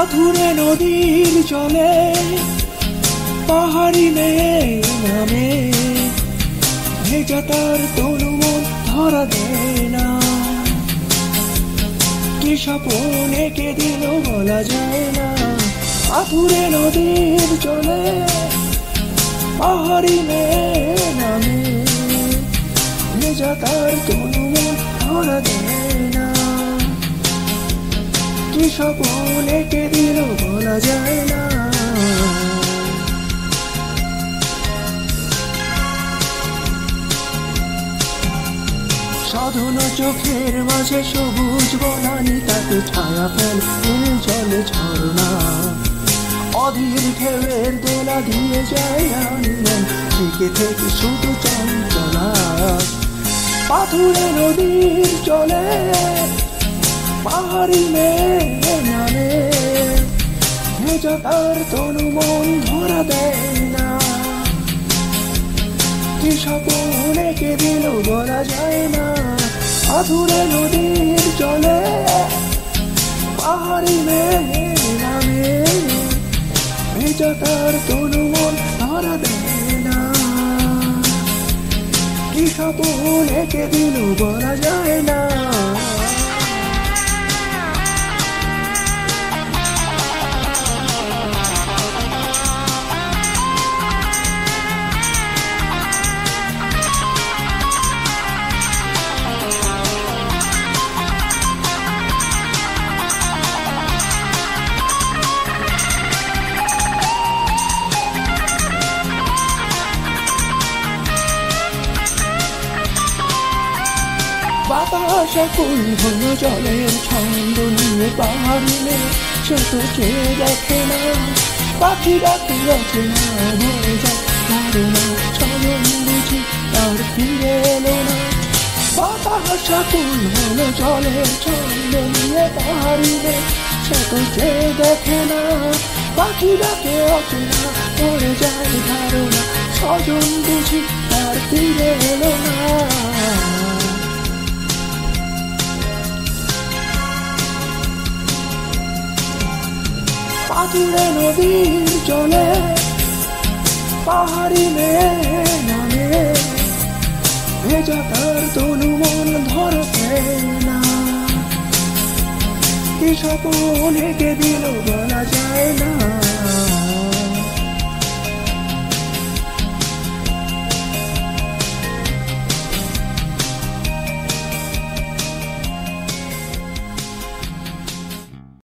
আধুরে নদীর জলে পাহাড়ি মেয়ে নামে, ভেজা তার তনু মন ধরা দেয় না। কি স্বপ্ন এঁকে দিল বলা যায় না। আধুরে নদীর জলে পাহাড়ি মেয়ে নামে, ভেজা তার তনু মন ধরা দেয় না। কি স্বপ্ন এঁকে দিল বলা যায় না। সাধন চোখের মাঝে সবুজ বনানি, তাকে ছায়া ফেল জলে ঝরনা। অধীর ঢেউয়ের দোলা দিয়ে যায় আনমন, থেকে থেকে শুধু চঞ্চলা। পাথুরে নদীর জলে পাহাড়ি মেয়ে নামে, ভেজা তার তনু মন ধরা দেয় না। কি স্বপ্ন এঁকে দিল বলা যায় না। আধুরে নদীর জলে পাহাড়ি মেয়ে নামে, ভেজা তার তনু মন ধরা দেয় না। কি স্বপ্ন এঁকে দিল বলা যায় না। বাতাস ফুল হলো জলের ছন্দ নিয়ে, পাহাড়ি মেয়ে সে তো চেয়ে দেখে না। পাখি ডাকে অচেনা ভরে যায় ধারণা, চলন বুঝি আর ফিরে এলো না। বাতাস ফুল হলো জলের ছন্দ নিয়ে, পাহাড়ি মেয়ে সে তো চেয়ে দেখে না। পাখি ডাকে অচেনা ভরে যায় ধারণা, স্বজন বুঝি আর ফিরে এলো না। আধুরে নদীর জলে পাহাড়ি মেয়ে নামে, ভেজা তার তনু মন ধরতে না। কি স্বপ্ন এঁকে দিল বলা যায় না।